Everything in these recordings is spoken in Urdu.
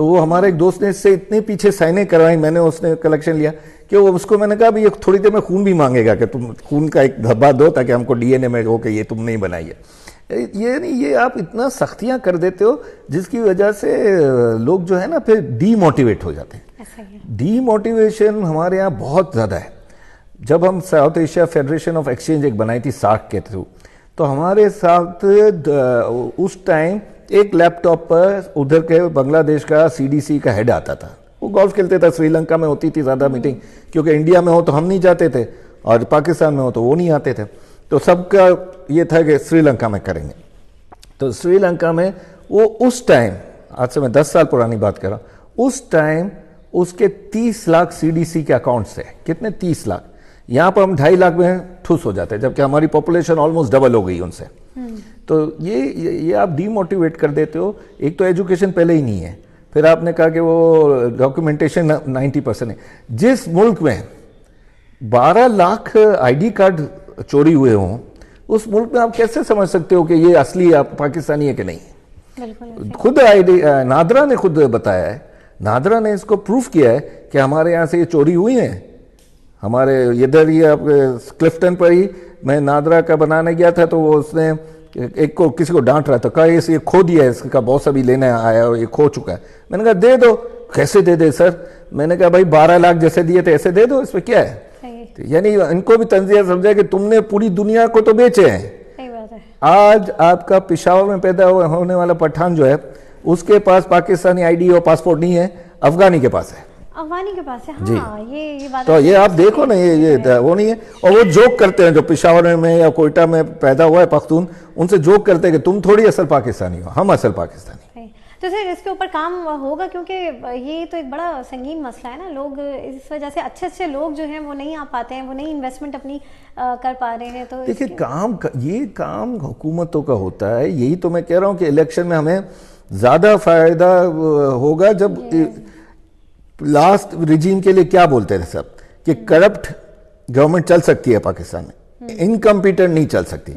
تو وہ ہمارے ایک دوست نے اس سے اتنے پیچھے سائنیں کروائی, میں نے اس نے کلیکشن لیا کہ وہ اس کو میں نے کہا بھی یہ تھوڑی دیر میں خون بھی مانگے گا کہ تم خون کا ایک دھبا دو تاکہ ہم کو ڈی این اے میں ہو کہ یہ تم نہیں بنائی ہے. یہ نہیں, یہ آپ اتنا سختیاں کر دیتے ہو جس کی وجہ سے لوگ جو ہے نا پھر ڈی موٹیویٹ ہو جاتے ہیں. ڈی موٹیویشن ہمارے یہاں بہت زیادہ ہے. جب ہم south Asia federation of exchange ایک بنائی تھی ساک کے تھرو, تو ہمارے ساتھ اس ٹائم ایک لیپ ٹاپ پر ادھر کے بنگلہ دیش کا سی ڈی سی کا ہیڈ آتا تھا. وہ گولف کھیلتے تھا, سری لنکا میں ہوتی تھی زیادہ میٹنگ, کیونکہ انڈیا میں ہو تو ہم نہیں جاتے تھے اور پاکستان میں ہو تو وہ نہیں آتے تھے. تو سب کا یہ تھا کہ سری لنکا میں کریں گے. تو سری لنکا میں وہ اس ٹائم, آج سے میں 10 سال پرانی بات کر رہا ہوں, اس ٹائم اس کے 30 لاکھ سی ڈی سی کے اکاؤنٹس تھے. کتنے؟ 30 لاکھ. یہاں پر ہم 2.5 لاکھ میں ٹھوس ہو جاتے ہیں, جبکہ ہماری پاپولیشن آلموسٹ ڈبل ہو گئی ان سے. تو یہ آپ ڈی موٹیویٹ کر دیتے ہو. ایک تو ایجوکیشن پہلے ہی نہیں ہے, پھر آپ نے کہا کہ وہ ڈاکیومنٹیشن 90% ہے. جس ملک میں 12 لاکھ آئی ڈی کارڈ چوری ہوئے ہوں, اس ملک میں آپ کیسے سمجھ سکتے ہو کہ یہ اصلی آپ پاکستانی ہے کہ نہیں؟ خود نادرا نے خود بتایا ہے, نادرا نے اس کو پروف کیا ہے کہ ہمارے یہاں سے یہ چوری ہوئی ہیں. ہمارے ادھر ہی کلفٹن پر ہی میں نادرا کا بنانے گیا تھا, تو وہ اس نے ایک کو کسی کو ڈانٹ رہا تھا, کہا یہ کھو دیا ہے, اس کا باس ابھی لینے آیا اور یہ کھو چکا ہے. میں نے کہا دے دو. کیسے دے دے سر؟ میں نے کہا بھائی 12 لاکھ جیسے دیے تھے ایسے دے دو, اس پہ کیا ہے؟ یعنی ان کو بھی تنزیہ سمجھا کہ تم نے پوری دنیا کو تو بیچے ہیں. آج آپ کا پشاور میں پیدا ہونے والا پٹھان جو ہے, اس کے پاس پاکستانی آئی ڈی اور پاسپورٹ نہیں ہے, افغانی کے پاس ہے. افغانی کے پاس ہے, جی. ہاں یہ بات تو یہ آپ دیکھو نا, یہ وہ نہیں ہے. اور وہ جوک کرتے ہیں جو پشاور میں یا کوئٹہ میں پیدا ہوا ہے پختون, ان سے جوک کرتے ہیں کہ تم تھوڑی اصل پاکستانی ہو, ہم اصل پاکستانی. تو سر اس کے اوپر کام ہوگا, کیونکہ یہ تو ایک بڑا سنگین مسئلہ ہے نا. لوگ اس وجہ سے اچھے لوگ جو ہیں وہ نہیں آ پاتے ہیں, وہ نہیں انویسٹمنٹ اپنی کر پا رہے ہیں. تو دیکھیں یہ کام حکومتوں کا ہوتا ہے. یہی تو میں کہہ رہا ہوں کہ الیکشن میں ہمیں زیادہ فائدہ ہوگا جب لاسٹ ریجیم کے لیے کیا بولتے تھے سب, کہ کرپٹ گورنمنٹ چل سکتی ہے پاکستان میں, انکمپیٹنٹ نہیں چل سکتی.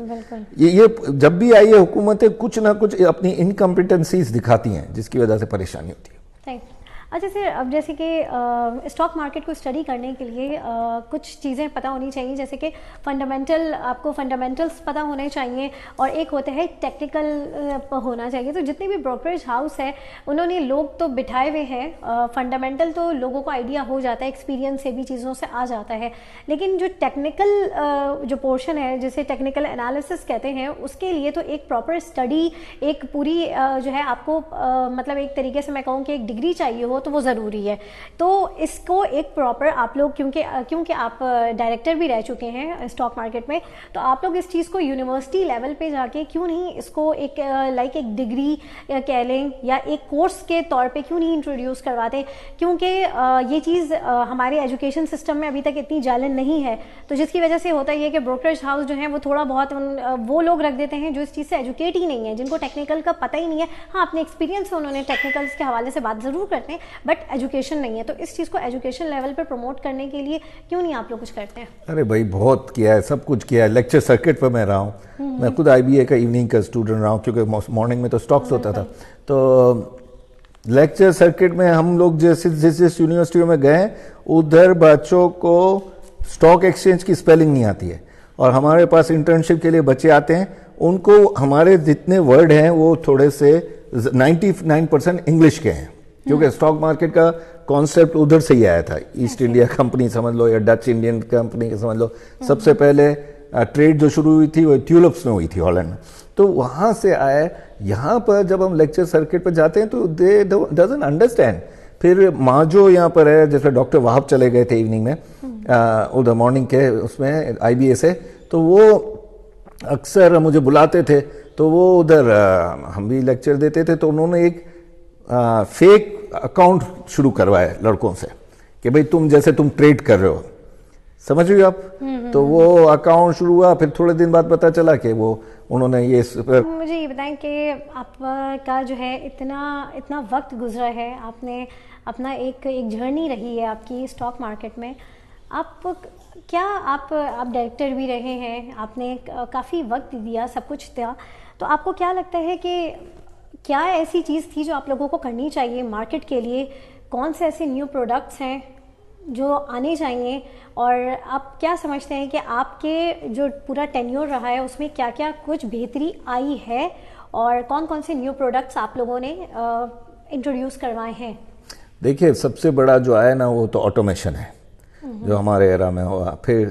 یہ جب بھی آئی ہے حکومتیں کچھ نہ کچھ اپنی انکمپیٹنسیز دکھاتی ہیں, جس کی وجہ سے پریشانی ہوتی ہے. اچھا سر, اب جیسے کہ اسٹاک مارکیٹ کو اسٹڈی کرنے کے لیے کچھ چیزیں پتہ ہونی چاہیے, جیسے کہ فنڈامنٹل, آپ کو فنڈامنٹلس پتہ ہونے چاہیے, اور ایک ہوتا ہے ٹیکنیکل ہونا چاہیے. تو جتنے بھی بروکریج ہاؤس ہے انہوں نے لوگ تو بٹھائے ہوئے ہیں, فنڈامنٹل تو لوگوں کو آئیڈیا ہو جاتا ہے, ایکسپیرینس سے بھی چیزوں سے آ جاتا ہے, لیکن جو ٹیکنیکل جو پورشن ہے جسے ٹیکنیکل انالیسس کہتے ہیں, اس کے لیے تو ایک پراپر اسٹڈی, ایک پوری جو ہے آپ کو مطلب ایک طریقے سے میں کہوں کہ ایک ڈگری چاہیے ہو, تو وہ ضروری ہے. تو اس کو ایک پراپر آپ لوگ, کیونکہ آپ ڈائریکٹر بھی رہ چکے ہیں اسٹاک مارکیٹ میں, تو آپ لوگ اس چیز کو یونیورسٹی لیول پہ جا کے کیوں نہیں اس کو ایک ایک ڈگری کہہ لیں یا ایک کورس کے طور پہ کیوں نہیں انٹروڈیوس کرواتے, کیونکہ یہ چیز ہمارے ایجوکیشن سسٹم میں ابھی تک اتنی جالن نہیں ہے. تو جس کی وجہ سے ہوتا یہ کہ بروکریج ہاؤس جو ہیں وہ تھوڑا بہت وہ لوگ رکھ دیتے ہیں جو اس چیز سے ایجوکیٹ ہی نہیں ہے, جن کو ٹیکنیکل کا پتہ ہی نہیں ہے. ہاں اپنے ایکسپیرینس سے انہوں نے ٹیکنیکلس کے حوالے سے بات ضرور کرتے ہیں, بٹ ایجوکیشن نہیں ہے. تو اس چیز کو ایجوکیشن لیول پہ پروموٹ کرنے کے لیے کیوں نہیں آپ لوگ کچھ کرتے ہیں؟ ارے بھائی بہت کیا ہے, سب کچھ کیا ہے. لیکچر سرکٹ پہ میں رہا ہوں, میں خود آئی بی اے کا ایوننگ کا اسٹوڈنٹ رہا ہوں, کیونکہ مارننگ میں تو اسٹاکس ہوتا تھا. تو لیکچر سرکٹ میں ہم لوگ جس یونیورسٹیوں میں گئے, ادھر بچوں کو اسٹاک ایکسچینج کی اسپیلنگ نہیں آتی ہے, اور ہمارے پاس انٹرنشپ کے لیے بچے آتے ہیں, ان کو ہمارے جتنے ورڈ ہیں وہ تھوڑے سے 99% انگلش کے ہیں, کیونکہ اسٹاک مارکیٹ کا کانسیپٹ ادھر سے ہی آیا تھا. ایسٹ انڈیا کمپنی سمجھ لو یا ڈچ انڈین کمپنی سمجھ لو. سب سے پہلے ٹریڈ جو شروع ہوئی تھی وہ ٹیولپس میں ہوئی تھی ہالینڈ میں, تو وہاں سے آئے. یہاں پر جب ہم لیکچر سرکٹ پہ جاتے ہیں تو دے ڈزنٹ انڈرسٹینڈ. پھر ماں جو یہاں پر ہے, جیسے ڈاکٹر وہاب چلے گئے تھے ایوننگ میں ادھر مارننگ کے اس میں آئی بی اے سے, تو وہ اکثر مجھے بلاتے تھے, تو وہ ادھر ہم بھی لیکچر دیتے تھے. تو انہوں نے ایک فیک اکاؤنٹ شروع کروایا لڑکوں سے کہ بھئی تم جیسے تم ٹریڈ کر رہے ہو, سمجھ رہی ہو آپ. تو وہ اکاؤنٹ شروع ہوا, پھر تھوڑے دن بعد پتا چلا کہ وہ انہوں نے یہ. مجھے یہ بتائیں کہ آپ کا جو ہے اتنا وقت گزرا ہے, آپ نے اپنا ایک جرنی رہی ہے آپ کی اسٹاک مارکیٹ میں. آپ کیا آپ ڈائریکٹر بھی رہے ہیں, آپ نے کافی وقت دیا, سب کچھ دیا, تو آپ کو کیا لگتا ہے کہ کیا ایسی چیز تھی جو آپ لوگوں کو کرنی چاہیے مارکیٹ کے لیے؟ کون سے ایسے نیو پروڈکٹس ہیں جو آنے چاہیے؟ اور آپ کیا سمجھتے ہیں کہ آپ کے جو پورا ٹینیور رہا ہے اس میں کیا کیا کچھ بہتری آئی ہے، اور کون کون سے نیو پروڈکٹس آپ لوگوں نے انٹروڈیوس کروائے ہیں؟ دیکھیے سب سے بڑا جو آیا نا وہ تو آٹومیشن ہے جو ہمارے ایرا میں ہوا. پھر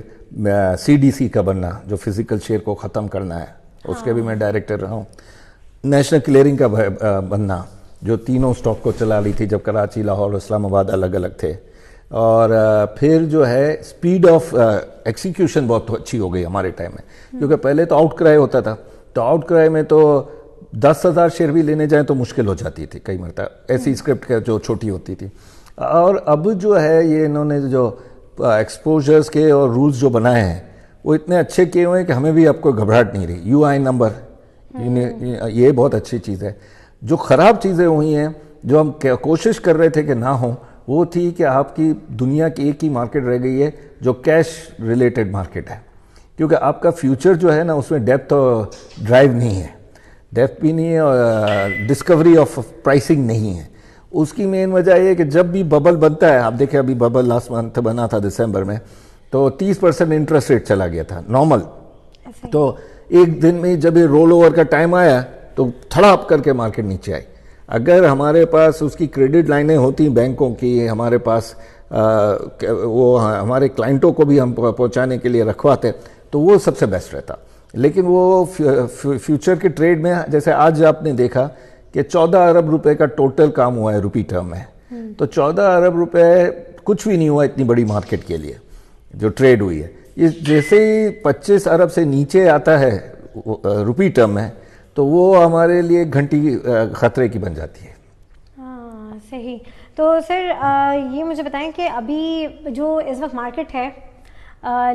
CDC کا بننا جو فزیکل شیئر کو ختم کرنا ہے، اس کے بھی میں ڈائریکٹر رہا ہوں. نیشنل کلیئرنگ کا بننا جو تینوں سٹاک کو چلا لی تھی جب کراچی، لاہور اور اسلام آباد الگ الگ تھے. اور پھر جو ہے اسپیڈ آف ایکسیکیوشن بہت اچھی ہو گئی ہمارے ٹائم میں، کیونکہ پہلے تو آؤٹ کرائے ہوتا تھا، تو آؤٹ کرائے میں تو 10,000 شیئر بھی لینے جائیں تو مشکل ہو جاتی تھی کئی مرتبہ، ایسی اسکرپٹ کا جو چھوٹی ہوتی تھی. اور اب جو ہے یہ انہوں نے جو ایکسپوجرز کے اور رولز جو بنائے ہیں وہ اتنے اچھے کیے ہوئے ہیں کہ ہمیں بھی اب کوئی گھبراہٹ نہیں رہی. UI نمبر یہ بہت اچھی چیز ہے. جو خراب چیزیں ہوئی ہیں جو ہم کوشش کر رہے تھے کہ نہ ہوں، وہ تھی کہ آپ کی دنیا کی ایک ہی مارکیٹ رہ گئی ہے جو کیش ریلیٹڈ مارکیٹ ہے، کیونکہ آپ کا فیوچر جو ہے نا اس میں ڈیپتھ اور ڈرائیو نہیں ہے، ڈیپتھ بھی نہیں ہے اور ڈسکوری آف پرائسنگ نہیں ہے. اس کی مین وجہ یہ ہے کہ جب بھی ببل بنتا ہے، آپ دیکھیں ابھی ببل لاسٹ منتھ بنا تھا دسمبر میں، تو 30% انٹرسٹ ریٹ چلا گیا تھا نارمل. تو ایک دن میں جب یہ رول اوور کا ٹائم آیا تو تھڑاپ کر کے مارکیٹ نیچے آئی. اگر ہمارے پاس اس کی کریڈٹ لائنیں ہوتی بینکوں کی، ہمارے پاس وہ ہمارے کلائنٹوں کو بھی ہم پہنچانے کے لیے رکھواتے تو وہ سب سے بیسٹ رہتا. لیکن وہ فیوچر کے ٹریڈ میں جیسے آج آپ نے دیکھا کہ 14 ارب روپے کا ٹوٹل کام ہوا ہے روپی ٹرم میں، تو 14 ارب روپے کچھ بھی نہیں ہوا اتنی بڑی مارکیٹ کے لیے جو ٹریڈ ہوئی ہے. جیسے ہی 25 ارب سے نیچے آتا ہے روپی ٹرم میں تو وہ ہمارے لیے گھنٹی خطرے کی بن جاتی ہے. ہاں صحیح. تو سر یہ مجھے بتائیں کہ ابھی جو اس وقت مارکیٹ ہے،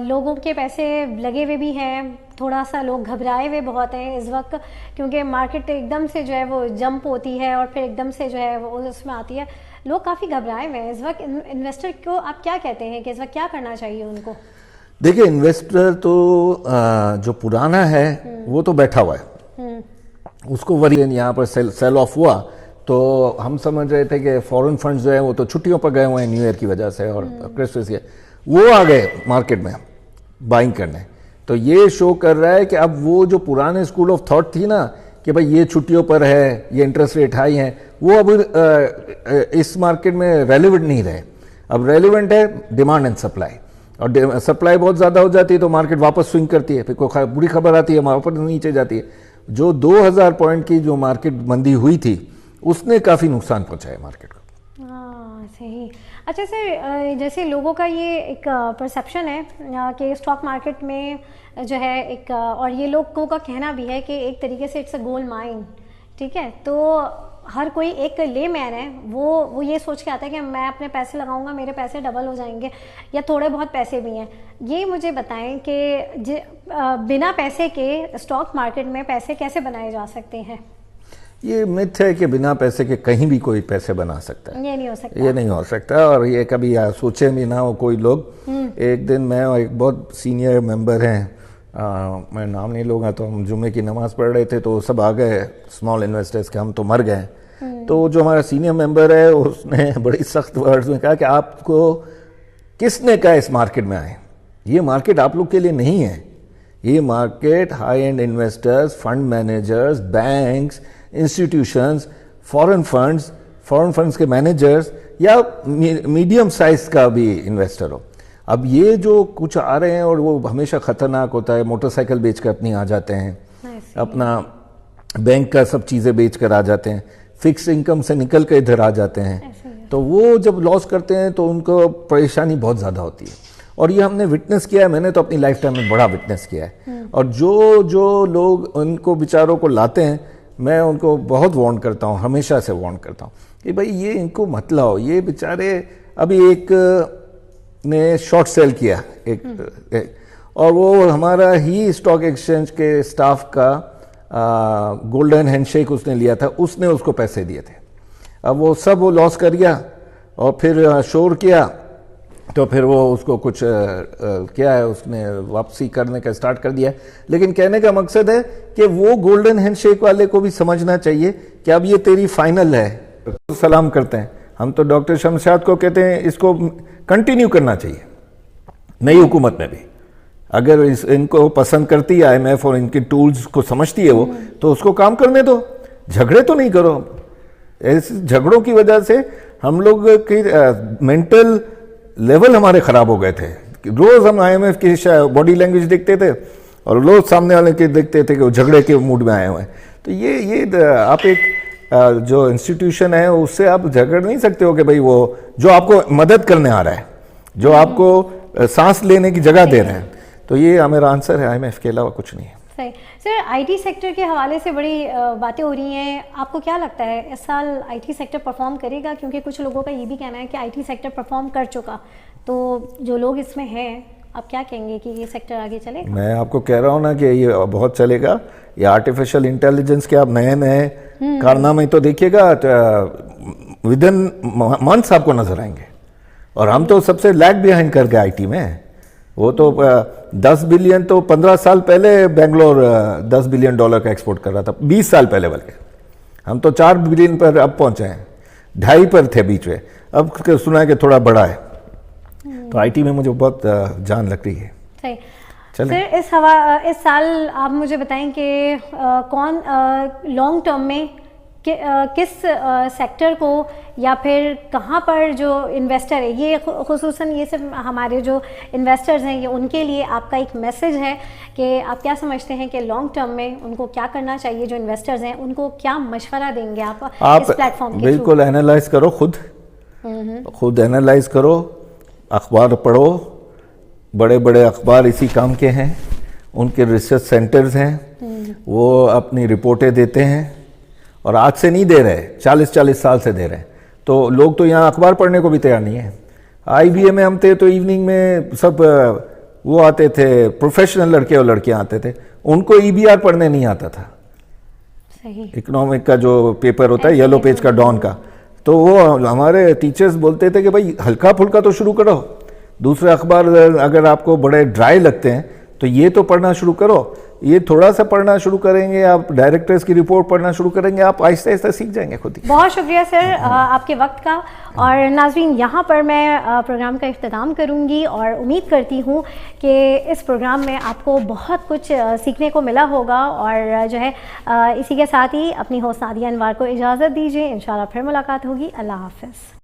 لوگوں کے پیسے لگے ہوئے بھی ہیں، تھوڑا سا لوگ گھبرائے ہوئے بہت ہیں اس وقت، کیونکہ مارکیٹ ایک دم سے جو ہے وہ جمپ ہوتی ہے اور پھر ایک دم سے جو ہے وہ اس میں آتی ہے. لوگ کافی گھبرائے ہوئے ہیں اس وقت. انویسٹر کو آپ کیا کہتے ہیں کہ اس وقت کیا کرنا چاہیے ان کو؟ دیکھیں انویسٹر تو جو پرانا ہے وہ تو بیٹھا ہوا ہے، اس کو وری یہاں پر سیل آف ہوا تو ہم سمجھ رہے تھے کہ فورن فنڈز جو ہیں وہ تو چھٹیوں پر گئے ہوئے ہیں نیو ایئر کی وجہ سے اور کرسمس کے، وہ آ گئے مارکیٹ میں بائنگ کرنے. تو یہ شو کر رہا ہے کہ اب وہ جو پرانے اسکول آف تھاٹ تھی نا کہ بھائی یہ چھٹیوں پر ہے، یہ انٹرسٹ ریٹ ہائی ہیں، وہ اب اس مارکیٹ میں ریلیونٹ نہیں رہے. اب ریلیونٹ ہے ڈیمانڈ اینڈ سپلائی، اور سپلائی بہت زیادہ ہو جاتی ہے تو مارکیٹ واپس سوئنگ کرتی ہے، پھر کوئی بری خبر آتی ہے واپس نیچے جاتی ہے. جو 2000 پوائنٹ کی جو مارکیٹ مندی ہوئی تھی اس نے کافی نقصان پہنچایا مارکیٹ کو. ہاں صحیح. اچھا سر، جیسے لوگوں کا یہ ایک پرسیپشن ہے کہ اسٹاک مارکیٹ میں جو ہے ایک، اور یہ لوگوں کا کہنا بھی ہے کہ ایک طریقے سے اٹس اے گولڈ مائن، ٹھیک ہے؟ تو ہر کوئی ایک لے مین ہے، وہ یہ سوچ کے آتا ہے کہ میں اپنے پیسے لگاؤں گا میرے پیسے ڈبل ہو جائیں گے، یا تھوڑے بہت پیسے بھی ہیں. یہ مجھے بتائیں کہ بنا پیسے کے اسٹاک مارکیٹ میں پیسے کیسے بنائے جا سکتے ہیں؟ یہ مت ہے کہ بنا پیسے کے کہیں بھی کوئی پیسے بنا سکتا ہے، یہ نہیں ہو سکتا، یہ نہیں ہو سکتا. اور یہ کبھی سوچے بھی نہ ہو کوئی لوگ. ایک دن میں ایک بہت سینئر ممبر ہیں، میں نام نہیں لوں گا، تو ہم جمعے کی نماز پڑھ رہے تھے تو سب آ گئے اسمال انویسٹرز کے، ہم تو مر گئے. تو جو ہمارا سینئر ممبر ہے اس نے بڑی سخت ورڈز میں کہا کہ آپ کو کس نے کہا اس مارکیٹ میں آئے؟ یہ مارکیٹ آپ لوگ کے لیے نہیں ہے. یہ market high and investors, fund managers, banks, institutions, foreign funds کے مینیجرز یا میڈیم سائز کا بھی انویسٹر ہو. اب یہ جو کچھ آ رہے ہیں اور وہ ہمیشہ خطرناک ہوتا ہے، موٹر سائیکل بیچ کر اپنی آ جاتے ہیں، اپنا بینک کا سب چیزیں بیچ کر آ جاتے ہیں، فکس انکم سے نکل کے ادھر آ جاتے ہیں. تو وہ جب لاس کرتے ہیں تو ان کو پریشانی بہت زیادہ ہوتی ہے. اور یہ ہم نے وٹنس کیا ہے، میں نے تو اپنی لائف ٹائم میں بڑا وٹنس کیا ہے. اور جو لوگ ان کو بیچاروں کو لاتے ہیں، میں ان کو بہت وارن کرتا ہوں، ہمیشہ سے وارن کرتا ہوں کہ بھائی یہ ان کو مت لاؤ. یہ بیچارے ابھی ایک نے شارٹ سیل کیا ایک، اور وہ ہمارا ہی اسٹاک ایکسچینج کے اسٹاف کا گولڈن ہینڈ شیک اس نے لیا تھا، اس نے اس کو پیسے دیے تھے. اب وہ سب وہ لاس کر گیا اور پھر شور کیا تو پھر وہ اس کو کچھ کیا ہے اس نے واپسی کرنے کا اسٹارٹ کر دیا ہے. لیکن کہنے کا مقصد ہے کہ وہ گولڈن ہینڈ شیک والے کو بھی سمجھنا چاہیے کہ اب یہ تیری فائنل ہے. سلام کرتے ہیں ہم تو ڈاکٹر شمشاد کو کہتے ہیں اس کو کنٹینیو کرنا چاہیے نئی حکومت میں بھی. اگر ان کو پسند کرتی ہے IMF اور ان کے ٹولز کو سمجھتی ہے وہ, تو اس کو کام کرنے دو, جھگڑے تو نہیں کرو. ایسے جھگڑوں کی وجہ سے ہم لوگ کی مینٹل لیول ہمارے خراب ہو گئے تھے. روز ہم IMF کی باڈی لینگویج دیکھتے تھے اور لوگ سامنے والے کے دیکھتے تھے کہ وہ جھگڑے کے موڈ میں آئے ہوئے ہیں. تو یہ آپ ایک جو انسٹیٹیوشن ہے اس سے آپ جھگڑ نہیں سکتے ہو کہ بھئی وہ جو آپ کو مدد کرنے آ رہا ہے, جو آپ کو سانس لینے کی جگہ دے رہے ہیں. تو یہ میرا آنسر ہے IMF کے علاوہ کچھ نہیں ہے. صحیح. سر IT سیکٹر کے حوالے سے بڑی باتیں ہو رہی ہیں, آپ کو کیا لگتا ہے اس سال IT سیکٹر پرفارم کرے گا؟ کیونکہ کچھ لوگوں کا یہ بھی کہنا ہے کہ IT سیکٹر پرفارم کر چکا, تو جو لوگ اس میں ہیں آپ کیا کہیں گے کہ یہ سیکٹر آگے چلے گا؟ میں آپ کو کہہ رہا ہوں نا کہ یہ بہت چلے گا. یہ آرٹیفیشل انٹیلیجنس کے آپ نئے کارنامے تو دیکھیے گا, ودن منتھس آپ کو نظر آئیں گے. اور ہم تو سب سے لیگ بیہائنڈ کر گئے IT میں. وہ تو 10 بلین تو 15 سال پہلے بینگلور $10 بلین کا ایکسپورٹ کر رہا تھا, 20 سال پہلے. بلکہ ہم تو 4 بلین پر اب پہنچے ہیں, 2.5 پر تھے بیچ میں, اب سنا ہے کہ تھوڑا بڑا ہے. تو IT میں مجھے بہت جان لگ رہی ہے. صحیح. سر اس سال آپ مجھے بتائیں کہ کون لانگ ٹرم میں کس سیکٹر کو یا پھر کہاں پر جو انویسٹر ہے, یہ خصوصاً یہ صرف ہمارے جو انویسٹرز ہیں یہ ان کے لیے آپ کا ایک میسج ہے کہ آپ کیا سمجھتے ہیں کہ لانگ ٹرم میں ان کو کیا کرنا چاہیے؟ جو انویسٹرز ہیں ان کو کیا مشورہ دیں گے آپ اس پلیٹ فارم کے تھرو؟ بالکل اینالائز کرو, خود اینالائز کرو, اخبار پڑھو. بڑے بڑے اخبار اسی کام کے ہیں, ان کے ریسرچ سینٹرز ہیں, وہ اپنی رپورٹیں دیتے ہیں. اور آج سے نہیں دے رہے, 40 سال سے دے رہے ہیں. تو لوگ تو یہاں اخبار پڑھنے کو بھی تیار نہیں ہیں. IBA میں ہم تھے تو ایوننگ میں سب وہ آتے تھے, پروفیشنل لڑکے اور لڑکیاں آتے تھے, ان کو EBR پڑھنے نہیں آتا تھا. اکنامک کا جو پیپر ہوتا ہے یلو پیج کا, ڈان کا, تو وہ ہمارے ٹیچرز بولتے تھے کہ بھائی ہلکا پھلکا تو شروع کرو. دوسرے اخبار اگر آپ کو بڑے ڈرائی لگتے ہیں تو یہ تو پڑھنا شروع کرو. یہ تھوڑا سا پڑھنا شروع کریں گے, آپ ڈائریکٹرز کی رپورٹ پڑھنا شروع کریں گے, آپ آہستہ آہستہ سیکھ جائیں گے خود ہی. بہت شکریہ سر آپ کے وقت کا. اور ناظرین, یہاں پر میں پروگرام کا اختتام کروں گی اور امید کرتی ہوں کہ اس پروگرام میں آپ کو بہت کچھ سیکھنے کو ملا ہوگا. اور جو ہے اسی کے ساتھ ہی اپنی ہوسٹ نادیہ انوار کو اجازت دیجیے, انشاءاللہ پھر ملاقات ہوگی. اللہ حافظ.